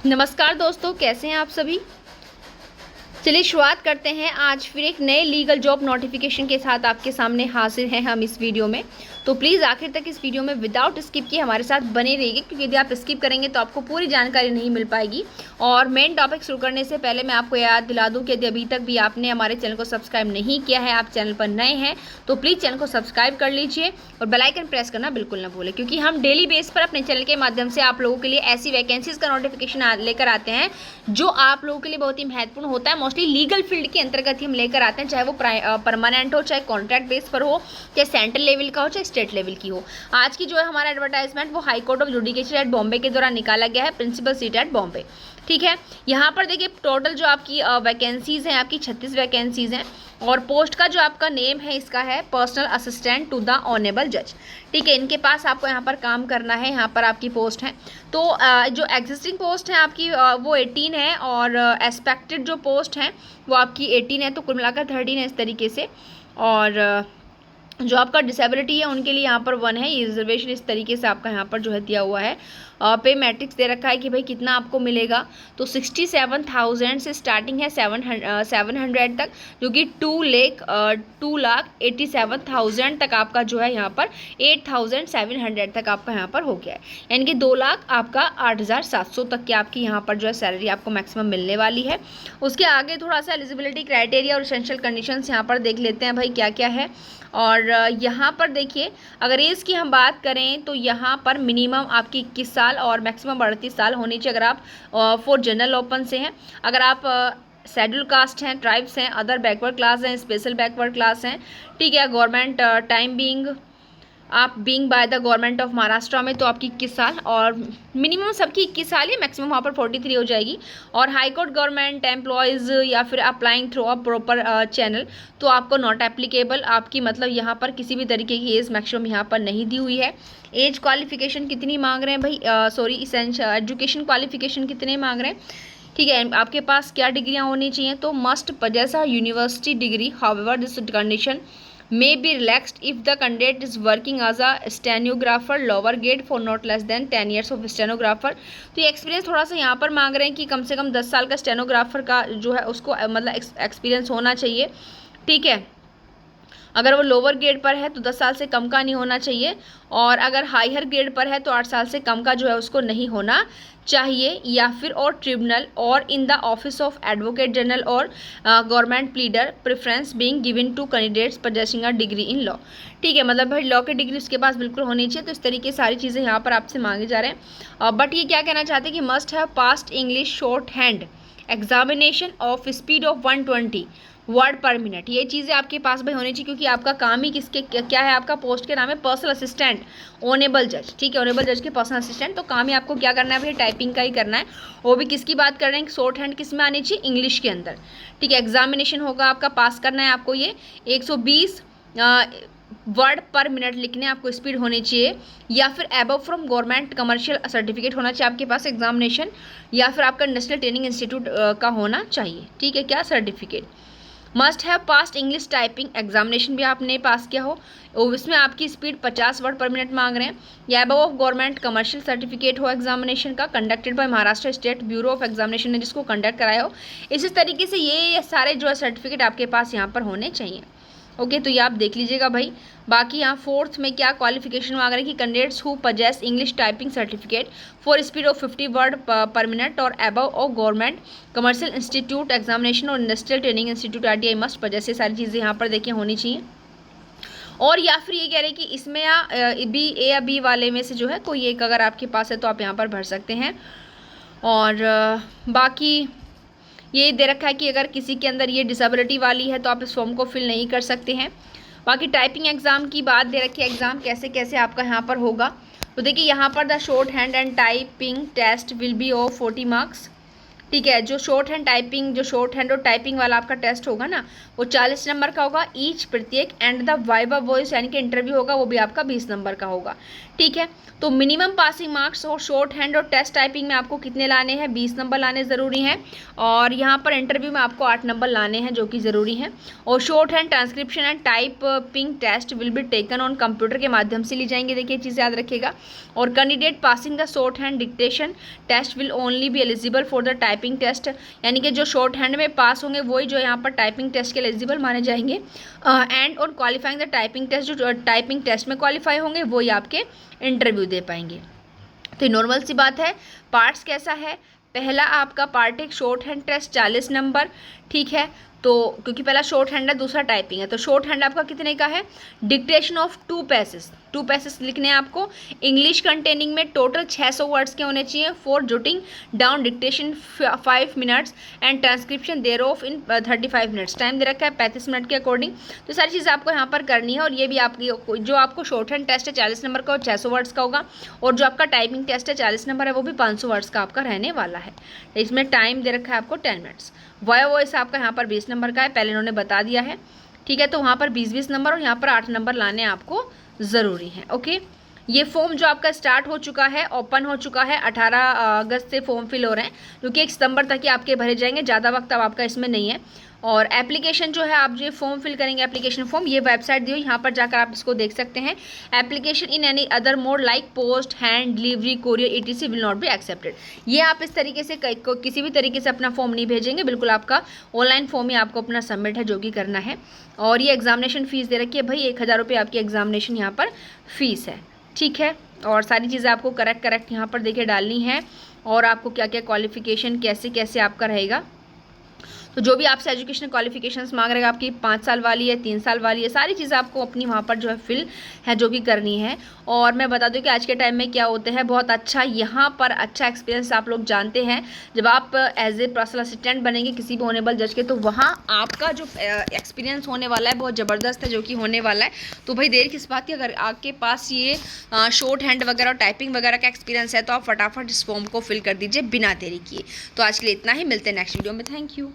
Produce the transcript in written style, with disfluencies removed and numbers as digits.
नमस्कार दोस्तों, कैसे हैं आप सभी। चलिए शुरुआत करते हैं। आज फिर एक नए लीगल जॉब नोटिफिकेशन के साथ आपके सामने हाजिर हैं हम इस वीडियो में। तो प्लीज़ आखिर तक इस वीडियो में विदाउट स्किप किए हमारे साथ बने रहिए, क्योंकि यदि आप स्किप करेंगे तो आपको पूरी जानकारी नहीं मिल पाएगी। और मेन टॉपिक शुरू करने से पहले मैं आपको याद दिला दूं कि यदि अभी तक भी आपने हमारे चैनल को सब्सक्राइब नहीं किया है, आप चैनल पर नए हैं तो प्लीज़ चैनल को सब्सक्राइब कर लीजिए और बेल आइकन प्रेस करना बिल्कुल ना भूलें, क्योंकि हम डेली बेस पर अपने चैनल के माध्यम से आप लोगों के लिए ऐसी वैकेंसीज़ का नोटिफिकेशन लेकर आते हैं जो आप लोगों के लिए बहुत ही महत्वपूर्ण होता है। मोस्टली लीगल फील्ड के अंतर्गत ही हम लेकर आते हैं, चाहे वो परमानेंट हो, चाहे कॉन्ट्रैक्ट बेस पर हो, चाहे सेंट्रल लेवल का हो, चाहे स्टेट लेवल की हो। आज की जो है हमारा एडवर्टाइजमेंट वो high court of judicial at Bombay के द्वारा निकाला गया है, प्रिंसिपल सीट एट बॉम्बे। ठीक है, यहाँ पर देखिए टोटल जो आपकी वैकेंसीज हैं, आपकी 36 वैकेंसीज हैं। और पोस्ट का जो आपका नेम है इसका है personal assistant to the honourable जज। ठीक है, इनके पास आपको यहाँ पर काम करना है। यहाँ पर आपकी पोस्ट है। तो जो एग्जिस्टिंग पोस्ट है आपकी वो 18 है, और एक्सपेक्टेड जो पोस्ट है वो आपकी 18 है, तो कुल मिलाकर 13 है इस तरीके से। और जो आपका डिसेबिलिटी है उनके लिए यहाँ पर 1 है। ये रिजर्वेशन इस तरीके से आपका यहाँ पर जो है दिया हुआ है। पे मैट्रिक्स दे रखा है कि भाई कितना आपको मिलेगा, तो 67,000 से स्टार्टिंग है 700 तक, जो कि 2,87,000 तक आपका जो है यहाँ पर 8,700 तक आपका यहाँ पर हो गया है। यानी कि 2 लाख आपका 8,700 तक की आपकी यहाँ पर जो है सैलरी आपको मैक्सिमम मिलने वाली है। उसके आगे थोड़ा सा एलिजिबिलिटी क्राइटेरिया और एसेंशियल कंडीशंस यहाँ पर देख लेते हैं भाई क्या क्या है। और यहाँ पर देखिए, अगर एज की हम बात करें तो यहाँ पर मिनिमम आपकी 21 साल और मैक्सिमम 38 साल होनी चाहिए, अगर आप फॉर जनरल ओपन से हैं। अगर आप शेड्यूल कास्ट हैं, ट्राइब्स हैं, अदर बैकवर्ड क्लास हैं, स्पेशल बैकवर्ड क्लास हैं, ठीक है, गवर्नमेंट टाइम बीइंग आप being by the government of Maharashtra में, तो आपकी 21 साल और मिनिमम सबकी 21 साल है, मैक्सिमम वहाँ पर 43 हो जाएगी। और हाई कोर्ट गवर्नमेंट एम्प्लॉयज़ या फिर applying through a proper channel, तो आपको नॉट एप्लीकेबल, आपकी मतलब यहाँ पर किसी भी तरीके की एज मैक्सिमम यहाँ पर नहीं दी हुई है। एज क्वालिफिकेशन कितनी मांग रहे हैं भाई, एजुकेशन क्वालिफिकेशन कितने मांग रहे हैं। ठीक है, आपके पास क्या डिग्रियाँ होनी चाहिए, तो must possess a university degree. However this condition may be relaxed if the candidate is working as a stenographer lower grade for not less than 10 years of stenographer। तो ये एक्सपीरियंस थोड़ा सा यहाँ पर मांग रहे हैं कि कम से कम 10 साल का स्टेनोग्राफर का जो है उसको मतलब एक्सपीरियंस होना चाहिए। ठीक है, अगर वो लोअर ग्रेड पर है तो 10 साल से कम का नहीं होना चाहिए, और अगर हायर ग्रेड पर है तो 8 साल से कम का जो है उसको नहीं होना चाहिए। या फिर और ट्रिब्यूनल और in the office of advocate general और government pleader preference being given to candidates possessing a degree in law. ठीक है, मतलब भाई लॉ की डिग्री उसके पास बिल्कुल होनी चाहिए। तो इस तरीके सारी चीज़ें यहाँ पर आपसे मांगे जा रहे हैं। बट ये क्या कहना चाहते हैं कि must have past English short hand examination of speed of 120 word per minute. ये चीज़ें आपके पास भाई होनी चाहिए, क्योंकि आपका काम ही किसके क्या है, आपका पोस्ट के नाम है पर्सनल असिस्टेंट ऑनरेबल जज। ठीक है, ऑनरेबल जज के पर्सनल असिस्टेंट, तो काम ही आपको क्या करना है भाई, टाइपिंग का ही करना है। वो भी किसकी बात कर रहे हैं, शॉर्ट हैंड किस में आनी चाहिए, इंग्लिश के अंदर। ठीक है, एग्जामिनेशन होगा आपका, पास करना है आपको ये 120 वर्ड पर मिनट लिखने आपको स्पीड होनी चाहिए। या फिर above from government commercial certificate होना चाहिए आपके पास एग्जामिनेशन, या फिर आपका नेशनल ट्रेनिंग इंस्टीट्यूट का होना चाहिए। ठीक है, क्या certificate. Must have past English typing examination भी आपने पास किया हो, इसमें आपकी स्पीड 50 वर्ड पर मिनट मांग रहे हैं। या above of government commercial certificate हो एग्जामिनेशन का, conducted by Maharashtra state bureau of examination ने जिसको कंडक्ट कराया हो। इसी तरीके से ये सारे जो है सर्टिफिकेट आपके पास यहाँ पर होने चाहिए। ओके, तो ये आप देख लीजिएगा भाई। बाकी यहाँ फोर्थ में क्या क्वालिफिकेशन मांग रहे हैं कि candidates who possess English typing certificate for speed of 50 word per minute और above of government commercial institute examination और industrial training institute RTI must possess. ये सारी चीज़ें यहाँ पर देखिए होनी चाहिए। और या फिर ये कह रहे हैं कि इसमें या बी ए या बी वाले में से जो है कोई एक अगर आपके पास है तो आप यहाँ पर भर सकते हैं। और बाकी ये दे रखा है कि अगर किसी के अंदर ये डिसेबिलिटी वाली है तो आप इस फॉर्म को फिल नहीं कर सकते हैं। बाकी टाइपिंग एग्ज़ाम की बात दे रखी है, एग्ज़ाम कैसे कैसे आपका यहाँ पर होगा। तो देखिए यहाँ पर the short hand and typing test will be of 40 marks. ठीक है, जो शॉर्ट हैंड और टाइपिंग वाला आपका टेस्ट होगा ना वो 40 नंबर का होगा ईच प्रत्येक। एंड द वाइवा वॉइस यानी कि इंटरव्यू होगा वो भी आपका 20 नंबर का होगा। ठीक है। तो मिनिमम पासिंग मार्क्स और शॉर्ट हैंड और टेस्ट टाइपिंग में आपको कितने लाने हैं, 20 नंबर लाने ज़रूरी हैं। और यहाँ पर इंटरव्यू में आपको 8 नंबर लाने हैं जो कि ज़रूरी हैं। और short hand transcription and typing test will be taken on computer के माध्यम से ली जाएंगे, देखिए चीज़ याद रखिएगा। और candidate passing the short hand dictation test will only be eligible for the typing test, यानी कि जो शॉर्ट हैंड में पास होंगे वही जो यहाँ पर टाइपिंग टेस्ट के एलिजिबल माने जाएंगे। And on qualifying the typing test, जो टाइपिंग टेस्ट में क्वालिफाई होंगे वही आपके इंटरव्यू दे पाएंगे। तो नॉर्मल सी बात है। पार्ट्स कैसा है, पहला आपका पार्ट एक शॉर्ट हैंड टेस्ट 40 नंबर, ठीक है। तो क्योंकि पहला शॉर्ट हैंड है, दूसरा टाइपिंग है, तो शॉर्ट हैंड आपका कितने का है, डिक्टेशन ऑफ 2 पैसेज लिखने हैं आपको। इंग्लिश कंटेनिंग में टोटल 600 वर्ड्स के होने चाहिए। For jotting down dictation 5 minutes and transcription thereof in 35 minutes. Time दे रखा है 35 मिनट के अकॉर्डिंग। तो सारी चीज़ें आपको यहाँ पर करनी है। और ये भी आपकी जो आपको शॉर्ट हैंड टेस्ट है 40 नंबर का और 600 वर्ड्स का होगा। और जो आपका टाइपिंग टेस्ट है 40 नंबर है वो भी 500 वर्ड्स का आपका रहने वाला है। इसमें टाइम दे रखा है आपको 10 मिनट्स। वॉइस आपका यहाँ पर 20 नंबर का है, पहले इन्होंने बता दिया है, ठीक है। तो वहाँ पर 20 नंबर और यहाँ पर 8 नंबर लाने आपको ज़रूरी है। ओके, ये फॉर्म जो आपका स्टार्ट हो चुका है, ओपन हो चुका है, 18 अगस्त से फॉर्म फिल हो रहे हैं, जो कि 1 सितंबर तक ही आपके भरे जाएंगे, ज़्यादा वक्त अब आपका इसमें नहीं है। और एप्लीकेशन जो है, आप जो फॉर्म फिल करेंगे एप्लीकेशन फॉर्म, ये वेबसाइट दी हुई, यहाँ पर जाकर आप इसको देख सकते हैं। Application in any other mode like post, hand delivery, courier ETC will not be accepted. ये आप इस तरीके से किसी भी तरीके से अपना फॉर्म नहीं भेजेंगे, बिल्कुल आपका ऑनलाइन फॉर्म ही आपको अपना सबमिट है जो कि करना है। और ये एग्जामिनेशन फ़ीस दे रखी है भाई, 1000 रुपये आपकी एग्जामिनेशन यहाँ पर फ़ीस है, ठीक है। और सारी चीज़ें आपको करेक्ट यहाँ पर देखिए डालनी है। और आपको क्या क्या क्वालिफिकेशन कैसे कैसे आपका रहेगा, तो जो भी आपसे एजुकेशनल क्वालिफिकेशंस मांग रहेगा, आपकी 5 साल वाली है, 3 साल वाली है, सारी चीज़ें आपको अपनी वहाँ पर जो है फिल है जो कि करनी है। और मैं बता दूं कि आज के टाइम में क्या होते हैं, बहुत अच्छा यहाँ पर अच्छा एक्सपीरियंस आप लोग जानते हैं, जब आप एज ए पर्सनल असिस्टेंट बनेंगे किसी भी ऑनेबल जज के, तो वहाँ आपका जो एक्सपीरियंस होने वाला है बहुत ज़बरदस्त है जो कि होने वाला है। तो भाई देर किस बात की, अगर आपके पास ये शॉर्ट हैंड वगैरह और टाइपिंग वगैरह का एक्सपीरियंस है तो आप फटाफट इस फॉर्म को फिल कर दीजिए बिना देरी किए। तो आज के लिए इतना ही, मिलते हैं नेक्स्ट वीडियो में। Thank you.